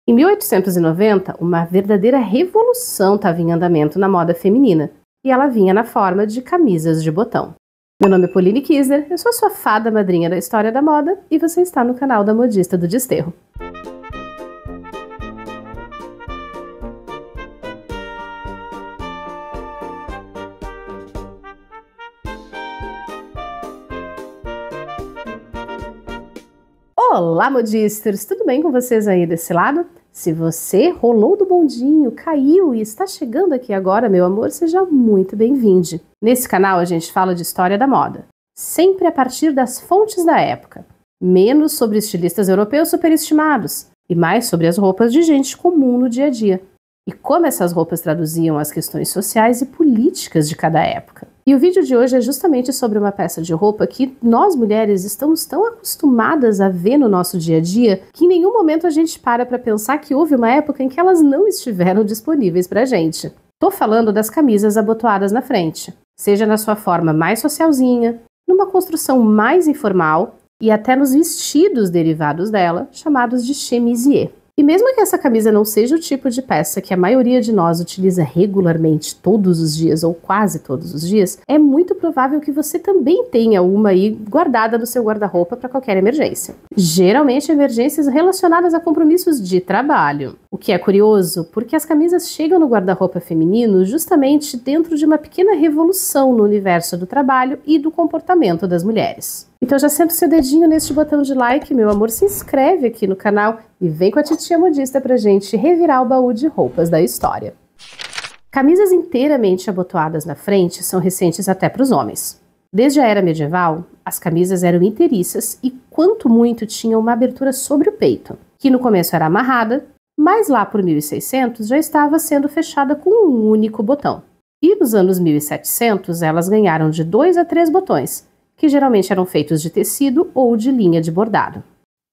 Em 1890, uma verdadeira revolução estava em andamento na moda feminina, e ela vinha na forma de camisas de botão. Meu nome é Pauline Kisler, eu sou a sua fada madrinha da história da moda e você está no canal da Modista do Desterro. Olá, modisters! Tudo bem com vocês aí desse lado? Se você rolou do bondinho, caiu e está chegando aqui agora, meu amor, seja muito bem-vindo. Nesse canal a gente fala de história da moda, sempre a partir das fontes da época, menos sobre estilistas europeus superestimados e mais sobre as roupas de gente comum no dia a dia e como essas roupas traduziam as questões sociais e políticas de cada época. E o vídeo de hoje é justamente sobre uma peça de roupa que nós mulheres estamos tão acostumadas a ver no nosso dia a dia que em nenhum momento a gente para pensar que houve uma época em que elas não estiveram disponíveis pra gente. Tô falando das camisas abotoadas na frente, seja na sua forma mais socialzinha, numa construção mais informal e até nos vestidos derivados dela, chamados de chemisier. E mesmo que essa camisa não seja o tipo de peça que a maioria de nós utiliza regularmente todos os dias ou quase todos os dias, é muito provável que você também tenha uma aí guardada no seu guarda-roupa para qualquer emergência. Geralmente emergências relacionadas a compromissos de trabalho. O que é curioso, porque as camisas chegam no guarda-roupa feminino justamente dentro de uma pequena revolução no universo do trabalho e do comportamento das mulheres. Então já senta o seu dedinho neste botão de like, meu amor, se inscreve aqui no canal e vem com a titia modista pra gente revirar o baú de roupas da história. Camisas inteiramente abotoadas na frente são recentes até para os homens. Desde a era medieval, as camisas eram inteiriças e quanto muito tinham uma abertura sobre o peito, que no começo era amarrada, mas lá por 1600 já estava sendo fechada com um único botão. E nos anos 1700 elas ganharam de 2 a 3 botões, que geralmente eram feitos de tecido ou de linha de bordado.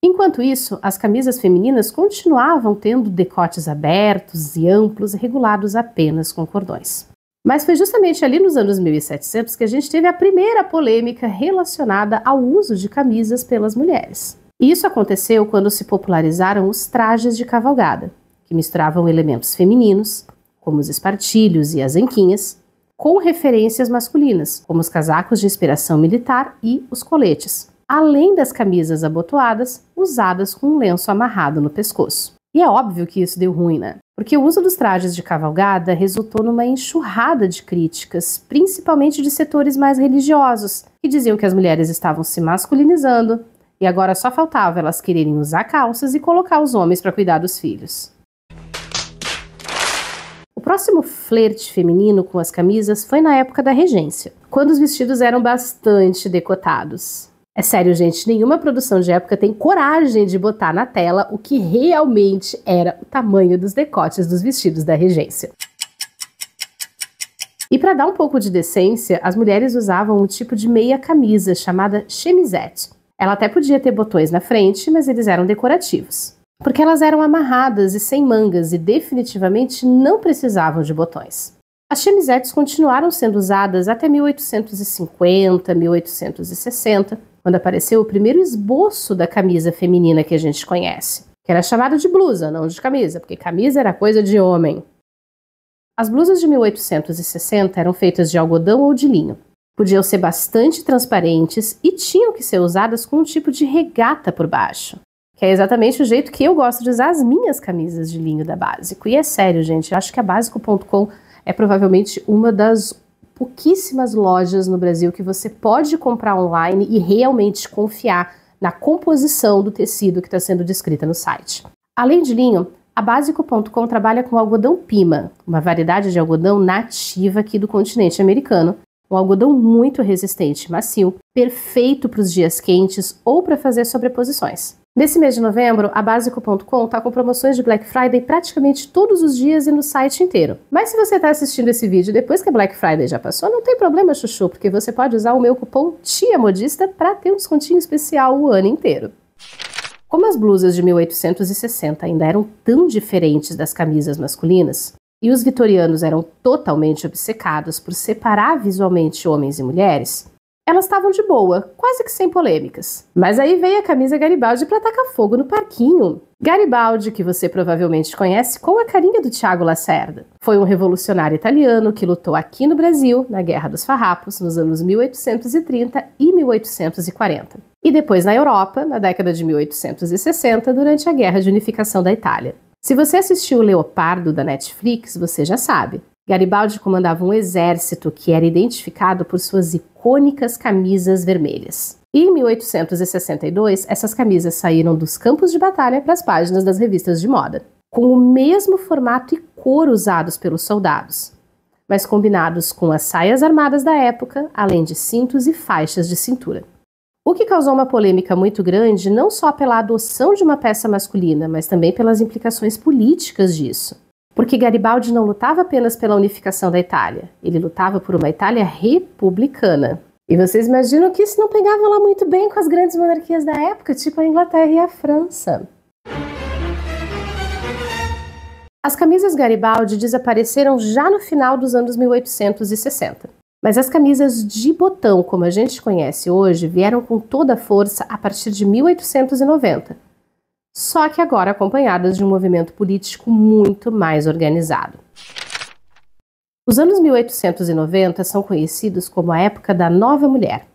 Enquanto isso, as camisas femininas continuavam tendo decotes abertos e amplos, regulados apenas com cordões. Mas foi justamente ali nos anos 1700 que a gente teve a primeira polêmica relacionada ao uso de camisas pelas mulheres. E isso aconteceu quando se popularizaram os trajes de cavalgada, que misturavam elementos femininos, como os espartilhos e as anquinhas, com referências masculinas, como os casacos de inspiração militar e os coletes, além das camisas abotoadas, usadas com um lenço amarrado no pescoço. E é óbvio que isso deu ruim, né? Porque o uso dos trajes de cavalgada resultou numa enxurrada de críticas, principalmente de setores mais religiosos, que diziam que as mulheres estavam se masculinizando e agora só faltava elas quererem usar calças e colocar os homens para cuidar dos filhos. O próximo flerte feminino com as camisas foi na época da regência, quando os vestidos eram bastante decotados. É sério, gente, nenhuma produção de época tem coragem de botar na tela o que realmente era o tamanho dos decotes dos vestidos da regência. E para dar um pouco de decência, as mulheres usavam um tipo de meia camisa chamada chemisette. Ela até podia ter botões na frente, mas eles eram decorativos, porque elas eram amarradas e sem mangas e definitivamente não precisavam de botões. As chemisettes continuaram sendo usadas até 1850, 1860, quando apareceu o primeiro esboço da camisa feminina que a gente conhece, que era chamada de blusa, não de camisa, porque camisa era coisa de homem. As blusas de 1860 eram feitas de algodão ou de linho. Podiam ser bastante transparentes e tinham que ser usadas com um tipo de regata por baixo, que é exatamente o jeito que eu gosto de usar as minhas camisas de linho da Básico. E é sério, gente, eu acho que a Básico.com é provavelmente uma das pouquíssimas lojas no Brasil que você pode comprar online e realmente confiar na composição do tecido que está sendo descrita no site. Além de linho, a Básico.com trabalha com algodão pima, uma variedade de algodão nativa aqui do continente americano, um algodão muito resistente e macio, perfeito para os dias quentes ou para fazer sobreposições. Nesse mês de novembro, a Básico.com está com promoções de Black Friday praticamente todos os dias e no site inteiro. Mas se você está assistindo esse vídeo depois que a Black Friday já passou, não tem problema, chuchu, porque você pode usar o meu cupom TIAMODISTA para ter um descontinho especial o ano inteiro. Como as blusas de 1860 ainda eram tão diferentes das camisas masculinas, e os vitorianos eram totalmente obcecados por separar visualmente homens e mulheres, Elas estavam de boa, quase que sem polêmicas. Mas aí veio a camisa Garibaldi para tacar fogo no parquinho. Garibaldi, que você provavelmente conhece com a carinha do Tiago Lacerda, foi um revolucionário italiano que lutou aqui no Brasil, na Guerra dos Farrapos, nos anos 1830 e 1840. E depois na Europa, na década de 1860, durante a Guerra de Unificação da Itália. Se você assistiu o Leopardo da Netflix, você já sabe. Garibaldi comandava um exército que era identificado por suas icônicas camisas vermelhas. E em 1862, essas camisas saíram dos campos de batalha para as páginas das revistas de moda, com o mesmo formato e cor usados pelos soldados, mas combinados com as saias armadas da época, além de cintos e faixas de cintura. O que causou uma polêmica muito grande não só pela adoção de uma peça masculina, mas também pelas implicações políticas disso. Porque Garibaldi não lutava apenas pela unificação da Itália, ele lutava por uma Itália republicana. E vocês imaginam que isso não pegava lá muito bem com as grandes monarquias da época, tipo a Inglaterra e a França. As camisas Garibaldi desapareceram já no final dos anos 1860. Mas as camisas de botão, como a gente conhece hoje, vieram com toda a força a partir de 1890. Só que agora acompanhadas de um movimento político muito mais organizado. Os anos 1890 são conhecidos como a época da Nova Mulher,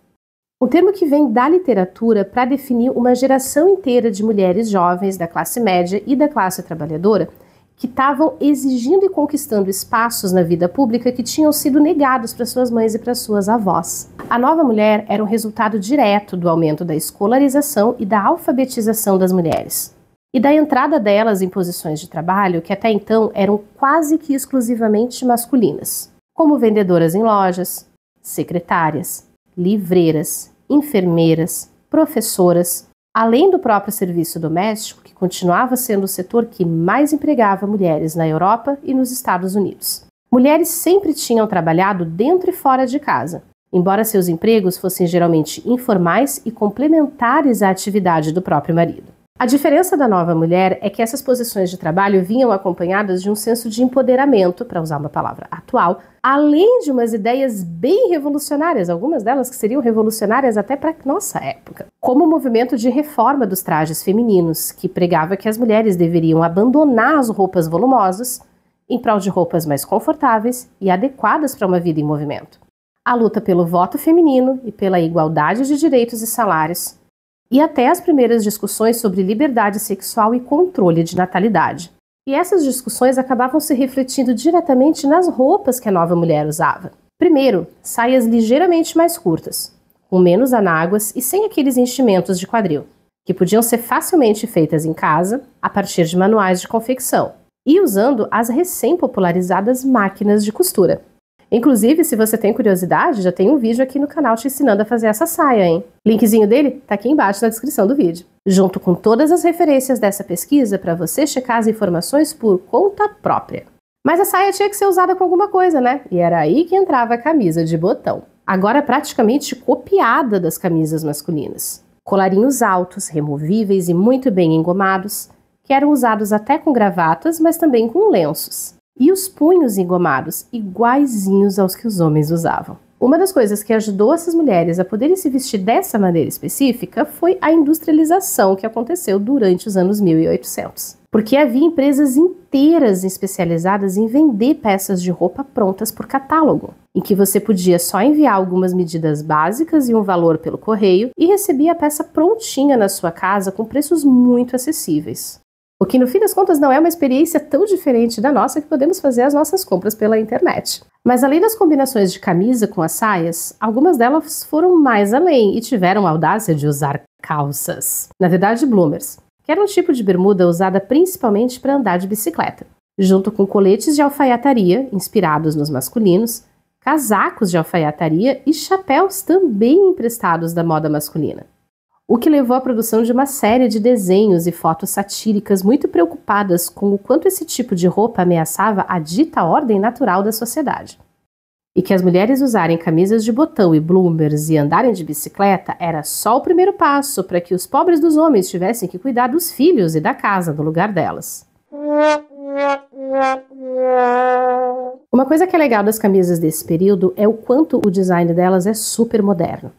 um termo que vem da literatura para definir uma geração inteira de mulheres jovens da classe média e da classe trabalhadora que estavam exigindo e conquistando espaços na vida pública que tinham sido negados para suas mães e para suas avós. A Nova Mulher era um resultado direto do aumento da escolarização e da alfabetização das mulheres, e da entrada delas em posições de trabalho que até então eram quase que exclusivamente masculinas, como vendedoras em lojas, secretárias, livreiras, enfermeiras, professoras, além do próprio serviço doméstico, que continuava sendo o setor que mais empregava mulheres na Europa e nos Estados Unidos. Mulheres sempre tinham trabalhado dentro e fora de casa, embora seus empregos fossem geralmente informais e complementares à atividade do próprio marido. A diferença da Nova Mulher é que essas posições de trabalho vinham acompanhadas de um senso de empoderamento, para usar uma palavra atual, além de umas ideias bem revolucionárias, algumas delas que seriam revolucionárias até para nossa época, como o movimento de reforma dos trajes femininos, que pregava que as mulheres deveriam abandonar as roupas volumosas em prol de roupas mais confortáveis e adequadas para uma vida em movimento. A luta pelo voto feminino e pela igualdade de direitos e salários, e até as primeiras discussões sobre liberdade sexual e controle de natalidade. E essas discussões acabavam se refletindo diretamente nas roupas que a Nova Mulher usava. Primeiro, saias ligeiramente mais curtas, com menos anáguas e sem aqueles enchimentos de quadril, que podiam ser facilmente feitas em casa, a partir de manuais de confecção, e usando as recém-popularizadas máquinas de costura. Inclusive, se você tem curiosidade, já tem um vídeo aqui no canal te ensinando a fazer essa saia, hein? Linkzinho dele tá aqui embaixo na descrição do vídeo. Junto com todas as referências dessa pesquisa para você checar as informações por conta própria. Mas a saia tinha que ser usada com alguma coisa, né? E era aí que entrava a camisa de botão. Agora praticamente copiada das camisas masculinas. Colarinhos altos, removíveis e muito bem engomados, que eram usados até com gravatas, mas também com lenços. E os punhos engomados, iguaizinhos aos que os homens usavam. Uma das coisas que ajudou essas mulheres a poderem se vestir dessa maneira específica foi a industrialização que aconteceu durante os anos 1800. Porque havia empresas inteiras especializadas em vender peças de roupa prontas por catálogo, em que você podia só enviar algumas medidas básicas e um valor pelo correio e recebia a peça prontinha na sua casa com preços muito acessíveis. O que, no fim das contas, não é uma experiência tão diferente da nossa que podemos fazer as nossas compras pela internet. Mas além das combinações de camisa com as saias, algumas delas foram mais além e tiveram a audácia de usar calças. Na verdade, bloomers, que era um tipo de bermuda usada principalmente para andar de bicicleta, junto com coletes de alfaiataria, inspirados nos masculinos, casacos de alfaiataria e chapéus também emprestados da moda masculina. O que levou à produção de uma série de desenhos e fotos satíricas muito preocupadas com o quanto esse tipo de roupa ameaçava a dita ordem natural da sociedade. E que as mulheres usarem camisas de botão e bloomers e andarem de bicicleta era só o primeiro passo para que os pobres dos homens tivessem que cuidar dos filhos e da casa no lugar delas. Uma coisa que é legal das camisas desse período é o quanto o design delas é super moderno.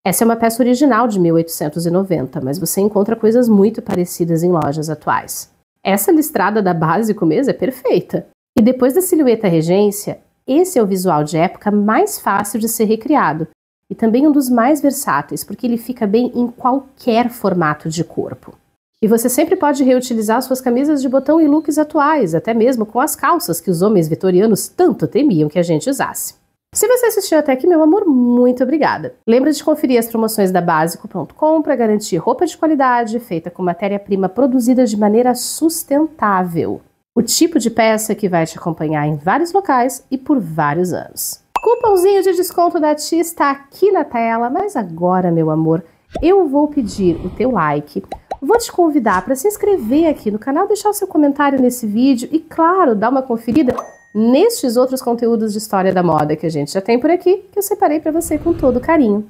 Essa é uma peça original de 1890, mas você encontra coisas muito parecidas em lojas atuais. Essa listrada da Básico mesmo é perfeita. E depois da silhueta regência, esse é o visual de época mais fácil de ser recriado e também um dos mais versáteis, porque ele fica bem em qualquer formato de corpo. E você sempre pode reutilizar suas camisas de botão e looks atuais, até mesmo com as calças que os homens vitorianos tanto temiam que a gente usasse. Se você assistiu até aqui, meu amor, muito obrigada. Lembra de conferir as promoções da Básico.com para garantir roupa de qualidade, feita com matéria-prima produzida de maneira sustentável. O tipo de peça que vai te acompanhar em vários locais e por vários anos. Cupomzinho de desconto da Tia está aqui na tela, mas agora, meu amor, eu vou pedir o teu like. Vou te convidar para se inscrever aqui no canal, deixar o seu comentário nesse vídeo e, claro, dar uma conferida nestes outros conteúdos de história da moda que a gente já tem por aqui, que eu separei para você com todo carinho.